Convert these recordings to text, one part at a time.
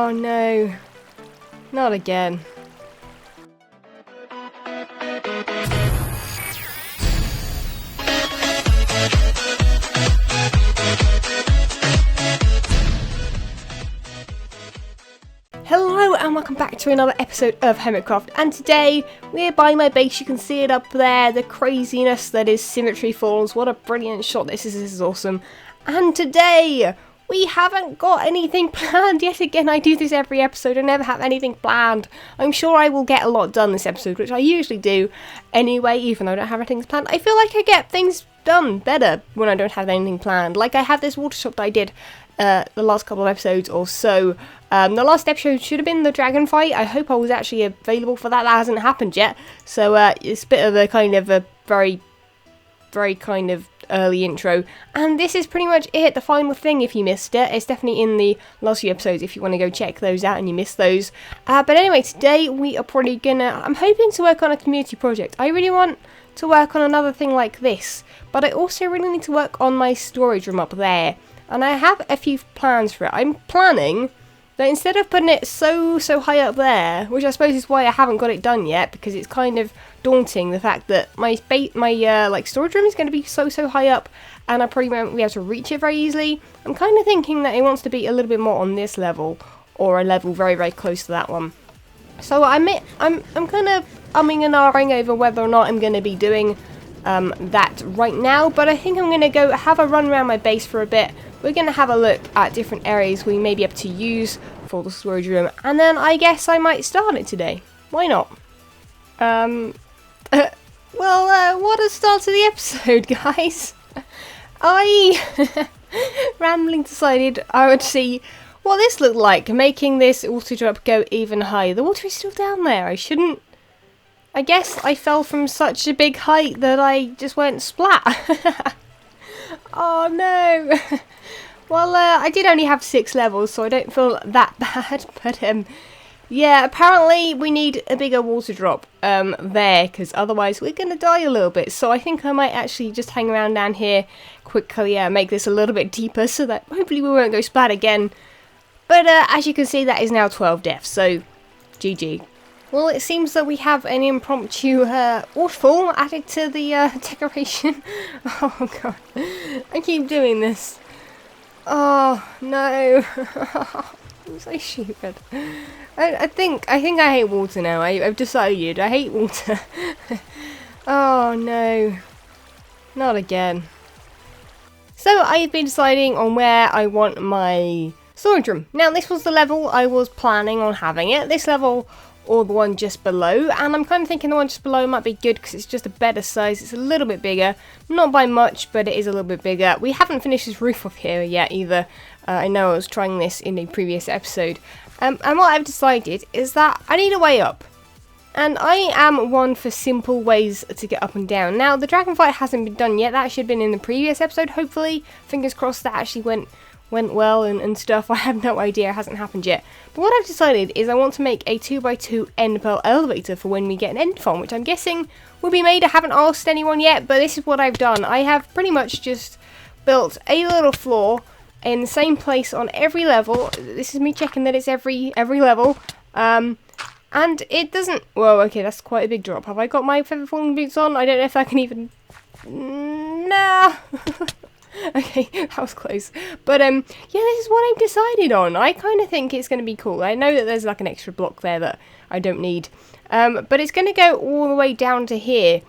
Oh no. Not again. Hello and welcome back to another episode of Hermitcraft, and today we're by my base. You can see it up there, the craziness that is Symmetry Falls. What a brilliant shot this is awesome. And today we haven't got anything planned yet again. I do this every episode, I never have anything planned. I'm sure I will get a lot done this episode, which I usually do anyway, even though I don't have anything planned. I feel like I get things done better when I don't have anything planned. Like I have this water shop that I did the last couple of episodes or so. The last episode should have been the dragon fight. I hope I was actually available for that. That hasn't happened yet. So it's a bit of a kind of a very kind of early intro. And this is pretty much it, the final thing if you missed it. It's definitely in the last few episodes if you want to go check those out and you missed those. But anyway, today we are probably gonna... I'm hoping to work on a community project. I really want to work on another thing like this. But I also really need to work on my storage room up there. And I have a few plans for it. I'm planning that instead of putting it so high up there, which I suppose is why I haven't got it done yet, because it's kind of daunting, the fact that my storage room is going to be so high up, and I probably won't be able to reach it very easily. I'm kind of thinking that it wants to be a little bit more on this level, or a level very close to that one. So I'm kind of umming and ahhing over whether or not I'm going to be doing that right now, but I think I'm going to go have a run around my base for a bit. We're going to have a look at different areas we may be able to use for the storage room, and then I guess I might start it today. Why not? What a start to the episode, guys. I randomly decided I would see what this looked like, making this water drop go even higher. The water is still down there. I guess I fell from such a big height that I just went splat. Oh no. Well, I did only have 6 levels, so I don't feel that bad. But yeah, apparently we need a bigger water drop there, because otherwise we're going to die a little bit. So I think I might actually just hang around down here quickly, make this a little bit deeper so that hopefully we won't go splat again. But as you can see, that is now 12 deaths, so GG. Well, it seems that we have an impromptu waterfall added to the decoration. Oh god, I keep doing this. Oh no, I'm so stupid. I think I hate water now. I've decided I hate water. Oh no, not again. So I've been deciding on where I want my storage room. Now this was the level I was planning on having it. This level, or the one just below, and I'm kind of thinking the one just below might be good because it's just a better size. It's a little bit bigger, not by much, but it is a little bit bigger. We haven't finished this roof off here yet either. I know I was trying this in a previous episode, and what I've decided is that I need a way up, and I am one for simple ways to get up and down. Now the dragon fight hasn't been done yet. That should have been in the previous episode, hopefully. Fingers crossed that actually went well and stuff. I have no idea, it hasn't happened yet. But what I've decided is I want to make a 2x2 end pearl elevator for when we get an end farm, which I'm guessing will be made. I haven't asked anyone yet, but this is what I've done. I have pretty much just built a little floor in the same place on every level. This is me checking that it's every level. And it doesn't... Whoa, okay, that's quite a big drop. Have I got my feather falling boots on? I don't know if I can even... Nah. Okay, that was close. But yeah, this is what I've decided on. I kind of think it's going to be cool. I know that there's like an extra block there that I don't need. But it's going to go all the way down to here.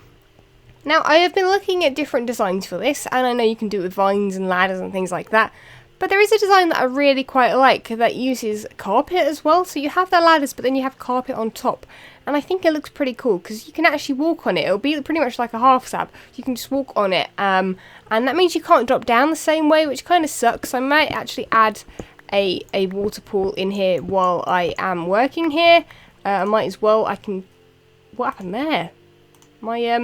Now, I have been looking at different designs for this, and I know you can do it with vines and ladders and things like that. But there is a design that I really quite like that uses carpet as well. So you have the ladders, but then you have carpet on top. And I think it looks pretty cool because you can actually walk on it. It'll be pretty much like a half slab. You can just walk on it. And that means you can't drop down the same way, which kind of sucks. I might actually add a water pool in here while I am working here. I might as well. What happened there? My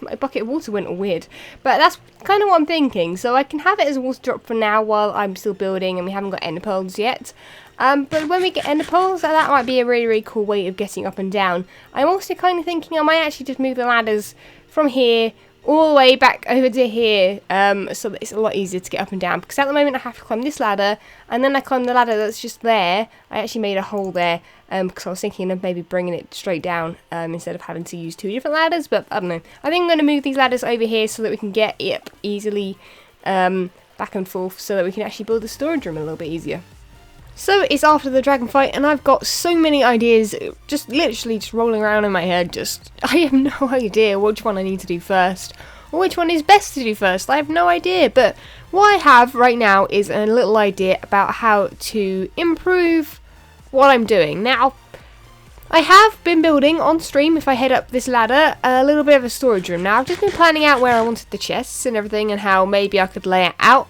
my bucket of water went all weird. But that's kind of what I'm thinking. So I can have it as a water drop for now while I'm still building and we haven't got ender pearls yet. But when we get ender pearls, that might be a really cool way of getting up and down. I'm also kind of thinking I might actually just move the ladders from here all the way back over to here, so that it's a lot easier to get up and down, because at the moment I have to climb this ladder, and then I climb the ladder that's just there. I actually made a hole there, because I was thinking of maybe bringing it straight down, instead of having to use 2 different ladders, but I don't know. I think I'm going to move these ladders over here so that we can get it easily, back and forth, so that we can actually build the storage room a little bit easier. So it's after the dragon fight, and I've got so many ideas, just literally just rolling around in my head. I have no idea which one I need to do first, or which one is best to do first. I have no idea, but what I have right now is a little idea about how to improve what I'm doing. Now, I have been building on stream, if I head up this ladder, a little bit of a storage room. Now, I've just been planning out where I wanted the chests and everything, and how maybe I could lay it out.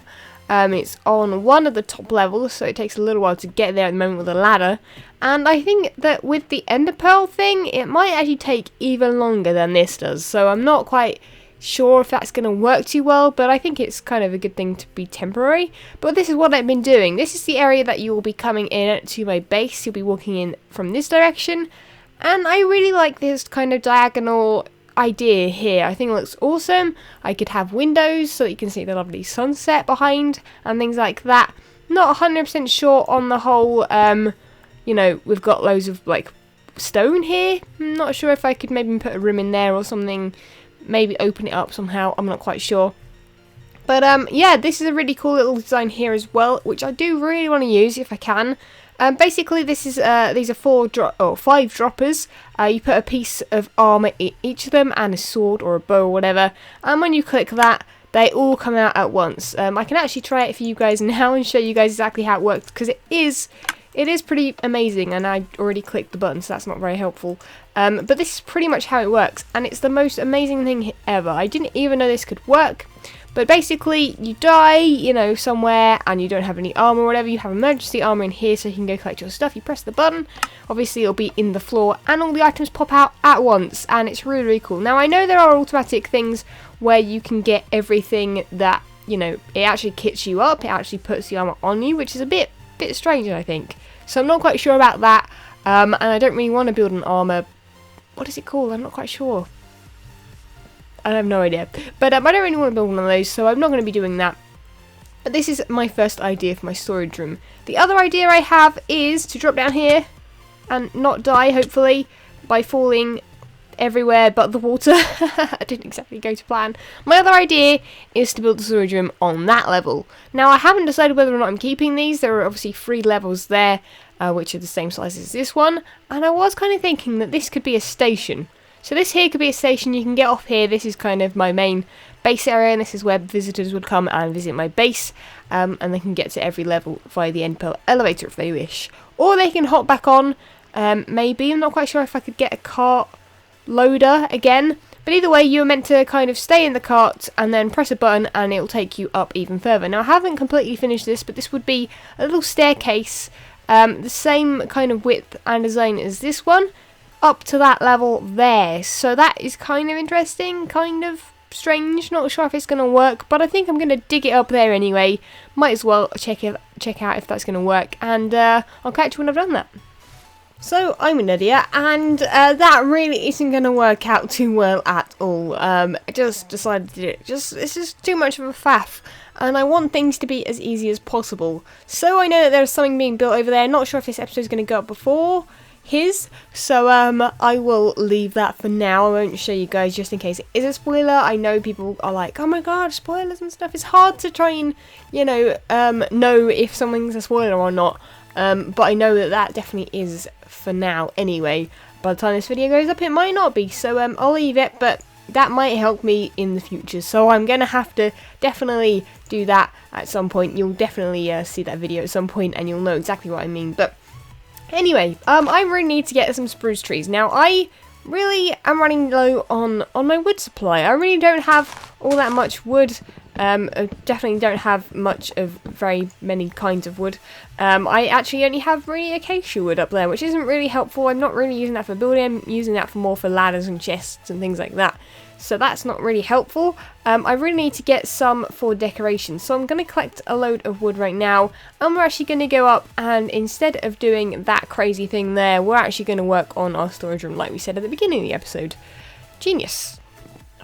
It's on one of the top levels, so it takes a little while to get there at the moment with a ladder. And I think that with the ender pearl thing, it might actually take even longer than this does. So I'm not quite sure if that's going to work too well, but I think it's kind of a good thing to be temporary. But this is what I've been doing. This is the area that you will be coming in to my base. You'll be walking in from this direction. And I really like this kind of diagonal idea here. I think it looks awesome. I could have windows so that you can see the lovely sunset behind and things like that. Not 100% sure on the whole, you know, we've got loads of like stone here. I'm not sure if I could maybe put a room in there or something, maybe open it up somehow. I'm not quite sure. But yeah, this is a really cool little design here as well, which I do really want to use if I can. Basically, this is these are 5 droppers. You put a piece of armor in each of them, and a sword or a bow or whatever. And when you click that, they all come out at once. I can actually try it for you guys now and show you guys exactly how it works, because it is pretty amazing. And I already clicked the button, so that's not very helpful. But this is pretty much how it works, and it's the most amazing thing ever. I didn't even know this could work. But basically, you die, you know, somewhere, and you don't have any armor or whatever. You have emergency armor in here, so you can go collect your stuff. You press the button, obviously it'll be in the floor, and all the items pop out at once, and it's really, really cool. Now, I know there are automatic things where you can get everything that, you know, it actually kits you up, it actually puts the armor on you, which is a bit strange, I think. So I'm not quite sure about that, and I don't really want to build an armor. What is it called? I'm not quite sure. I have no idea. But I don't really want to build one of those, so I'm not going to be doing that. But this is my first idea for my storage room. The other idea I have is to drop down here and not die, hopefully, by falling everywhere but the water. I didn't exactly go to plan. My other idea is to build the storage room on that level. Now, I haven't decided whether or not I'm keeping these. There are obviously 3 levels there, which are the same size as this one. And I was kind of thinking that this could be a station. So this here could be a station. You can get off here. This is kind of my main base area, and this is where visitors would come and visit my base, and they can get to every level via the end pearl elevator if they wish. Or they can hop back on, maybe. I'm not quite sure if I could get a cart loader again. But either way, you're meant to kind of stay in the cart and then press a button and it'll take you up even further. Now, I haven't completely finished this, but this would be a little staircase, the same kind of width and design as this one, up to that level there. So that is kind of interesting, kind of strange. Not sure if it's going to work, but I think I'm going to dig it up there anyway. Might as well check out if that's going to work, and I'll catch you when I've done that. So I'm an idiot, and that really isn't going to work out too well at all. I just decided to do it. It's just too much of a faff, and I want things to be as easy as possible. So I know that there's something being built over there. Not sure if this episode is going to go up before his, so I will leave that for now. I won't show you guys just in case it is a spoiler. I know people are like, oh my god, spoilers and stuff. It's hard to try and, you know if something's a spoiler or not, but I know that definitely is for now anyway. By the time this video goes up, it might not be, so I'll leave it, but that might help me in the future, so I'm gonna have to definitely do that at some point. You'll definitely see that video at some point, and you'll know exactly what I mean. But anyway, I really need to get some spruce trees. Now, I really am running low on my wood supply. I really don't have all that much wood. I definitely don't have much of very many kinds of wood. I actually only have really acacia wood up there, which isn't really helpful. I'm not really using that for building. I'm using that for more for ladders and chests and things like that. So that's not really helpful. I really need to get some for decoration. So I'm going to collect a load of wood right now. And we're actually going to go up, and instead of doing that crazy thing there, we're actually going to work on our storage room like we said at the beginning of the episode. Genius.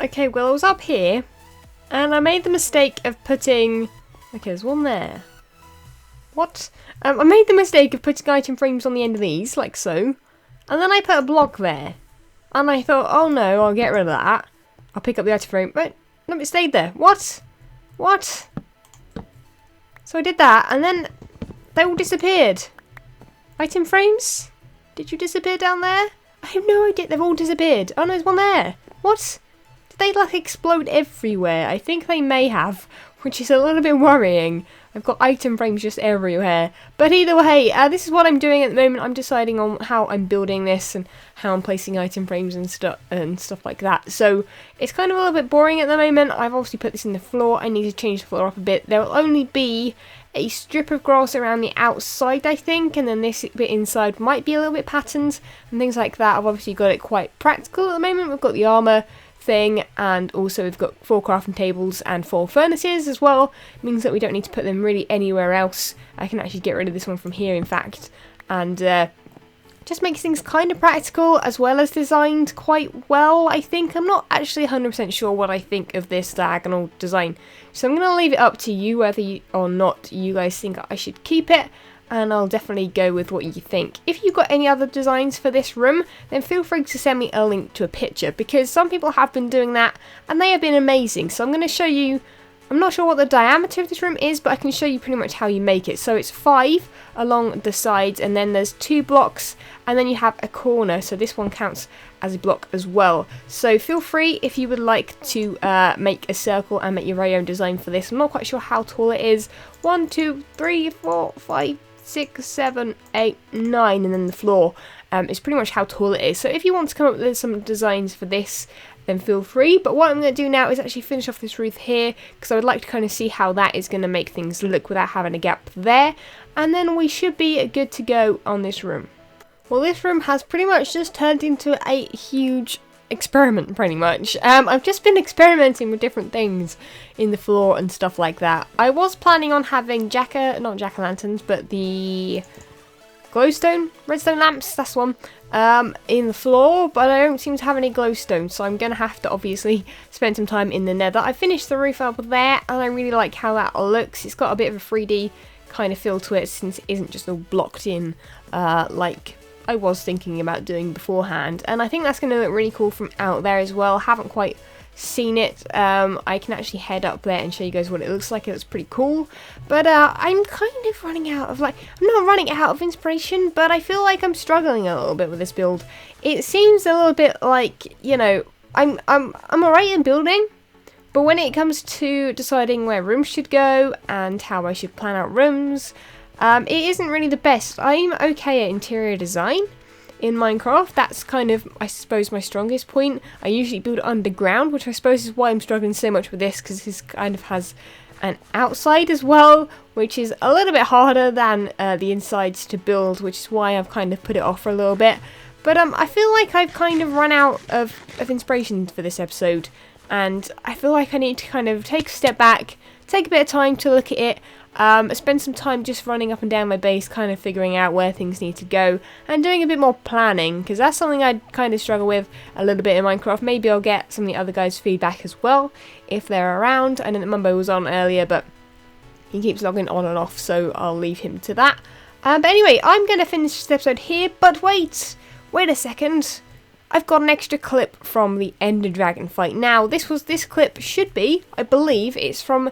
Okay, well, I was up here, and I made the mistake of putting... Okay, there's one there. What? I made the mistake of putting item frames on the end of these, like so. And then I put a block there. And I thought, oh no, I'll get rid of that. I'll pick up the item frame. But, no, it stayed there. What? What? So I did that, and then they all disappeared. Item frames? Did you disappear down there? I have no idea. They've all disappeared. Oh no, there's one there. What? Did they like explode everywhere? I think they may have, which is a little bit worrying. I've got item frames just everywhere. But either way, this is what I'm doing at the moment. I'm deciding on how I'm building this and how I'm placing item frames and stuff like that. So it's kind of a little bit boring at the moment. I've obviously put this in the floor. I need to change the floor up a bit. There will only be a strip of grass around the outside, I think, and then this bit inside might be a little bit patterned and things like that. I've obviously got it quite practical at the moment. We've got the armour thing, and also we've got 4 crafting tables and 4 furnaces as well. It means that we don't need to put them really anywhere else. I can actually get rid of this one from here, in fact, and just makes things kind of practical as well as designed quite well, I think. I'm not actually 100% sure what I think of this diagonal design, so I'm going to leave it up to you whether or not you guys think I should keep it, and I'll definitely go with what you think. If you've got any other designs for this room, then feel free to send me a link to a picture, because some people have been doing that and they have been amazing. So I'm going to show you, I'm not sure what the diameter of this room is, but I can show you pretty much how you make it. So it's 5 along the sides, and then there's 2 blocks, and then you have a corner, so this one counts as a block as well. So feel free if you would like to make a circle and make your very own design for this. I'm not quite sure how tall it is. 1, 2, 3, 4, 5, 6, 7, 8, 9, and then the floor is pretty much how tall it is. So if you want to come up with some designs for this, then feel free. But what I'm going to do now is actually finish off this roof here, because I would like to kind of see how that is going to make things look without having a gap there, and then we should be good to go on this room. Well, this room has pretty much just turned into a huge experiment, pretty much. I've just been experimenting with different things in the floor and stuff like that. I was planning on having not jack-o'-lanterns, but the glowstone, redstone lamps, that's one, in the floor, but I don't seem to have any glowstone, so I'm going to have to obviously spend some time in the nether. I finished the roof up there, and I really like how that looks. It's got a bit of a 3D kind of feel to it, since it isn't just all blocked in like I was thinking about doing beforehand, and I think that's going to look really cool from out there as well. Haven't quite seen it. I can actually head up there and show you guys what it looks like. It looks pretty cool, but I'm kind of running out of, I'm not running out of inspiration, but I feel like I'm struggling a little bit with this build. It seems a little bit like, you know, I'm alright in building, but when it comes to deciding where rooms should go and how I should plan out rooms, it isn't really the best. I'm okay at interior design in Minecraft. That's kind of, I suppose, my strongest point. I usually build underground, which I suppose is why I'm struggling so much with this, because this kind of has an outside as well, which is a little bit harder than the insides to build, which is why I've kind of put it off for a little bit. But I feel like I've kind of run out of inspiration for this episode, and I feel like I need to kind of take a step back, take a bit of time to look at it, spend some time just running up and down my base, kind of figuring out where things need to go, and doing a bit more planning, because that's something I kind of struggle with a little bit in Minecraft. Maybe I'll get some of the other guys' feedback as well, if they're around. I know that Mumbo was on earlier, but he keeps logging on and off, so I'll leave him to that. But anyway, I'm going to finish this episode here, but wait a second. I've got an extra clip from the Ender Dragon fight. Now, this clip should be, I believe, it's from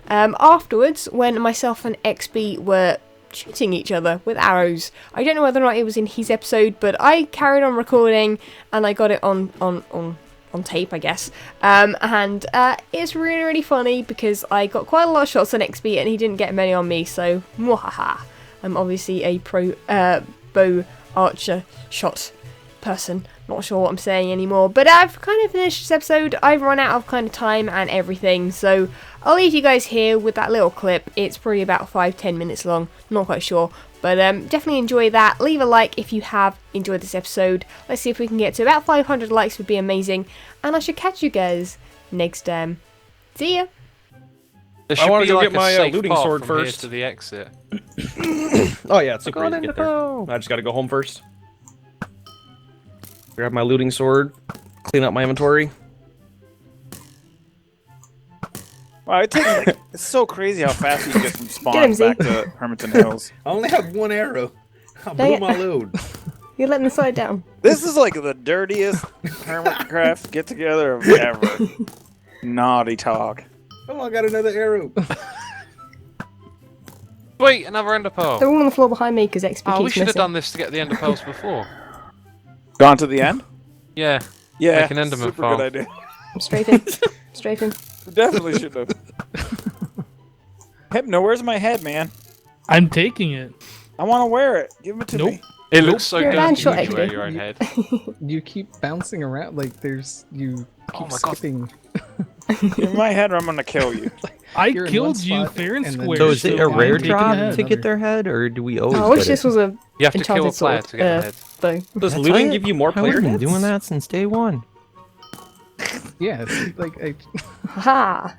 afterwards, when myself and XB were shooting each other with arrows. I don't know whether or not it was in his episode, but I carried on recording and I got it on tape, I guess. And it's really, really funny, because I got quite a lot of shots on XB and he didn't get many on me, so mwahaha. I'm obviously a pro bow archer shot person. Not sure what I'm saying anymore, but I've kind of finished this episode. I've run out of kind of time and everything, so I'll leave you guys here with that little clip. It's probably about 5-10 minutes long, not quite sure, but definitely enjoy that. Leave a like if you have enjoyed this episode. Let's see if we can get to about 500 likes, would be amazing, and I should catch you guys next time. See ya. I want to go get my looting sword first. To the exit. Oh yeah, it's super easy to get there. I just gotta go home first. Grab my looting sword, clean up my inventory. Wow, it takes like it's so crazy how fast you can get from spawn Get him, back Z. to Hermiton Hills. I only have one arrow. I Dang blew it. my load. You're letting the side down. This is like the dirtiest Hermitcraft get together of ever. Naughty talk. Oh, I got another arrow. Wait, another ender pearl. They're all on the floor behind me because XP Oh, we keeps should have missing. done this to get the ender pearls before. Gone to the end? Yeah. Yeah, Like an Enderman super farm. good idea. I'm strafing. Strafing. We definitely should have. Hypno, where's my head, man? I'm taking it. I want to wear it. Give it to me. It looks so You're a good. man You shot, need to wear XP. your own head. You keep bouncing around like you Oh keep my God. skipping. Give me my head or I'm going to kill you. I You're in one killed you spot, fair and and then- square. So is it a I'm rare taking drop the head. to get their head, or do we always Oh, I wish get this it? was a You have to kill a enchanted player sword. to get the head. Though. Does That's looting how give you more I've player been hits? doing that since day one. Yeah, it's like Ha!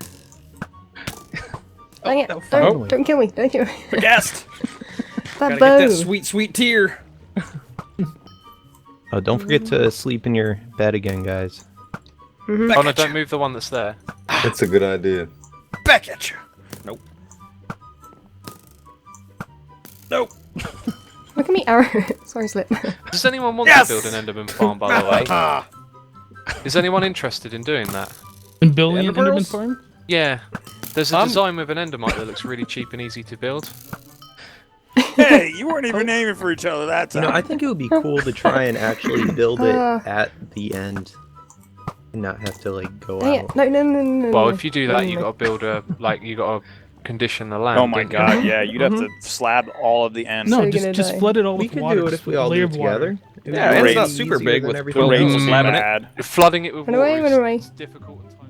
Dang it! no, Don't, finally. don't kill me! Don't kill me! The guest. That Gotta bow! get that sweet, sweet tear. Oh, don't forget to sleep in your bed again, guys. Oh no, don't move the one that's there. That's a good idea. Back at you. Nope. Nope. Look at me arrow. Sorry, slip. Does anyone want Yes! to build an Enderman farm, by the way? Is anyone interested in doing that? And building an Ender Enderman pearls? farm? Yeah. There's a design with an Endermite that looks really cheap and easy to build. Hey, you weren't even aiming for each other that You time. know, I think it would be cool to try and actually build it Uh. at the end, and not have to like go Dang out. it! No, no, no, no, no. Well, no. if you do No, that, no, you no. got to build a you got to condition the land. Oh my don't you? god, yeah, you'd have to slab all of the ends. No, you're gonna just die. flood it all We with could water. do it just if we all layer do it of water. together. Yeah, it's it's not easier super big with The two rates rails will be slamming it. bad. Flooding it with Run water away, is run away. difficult and time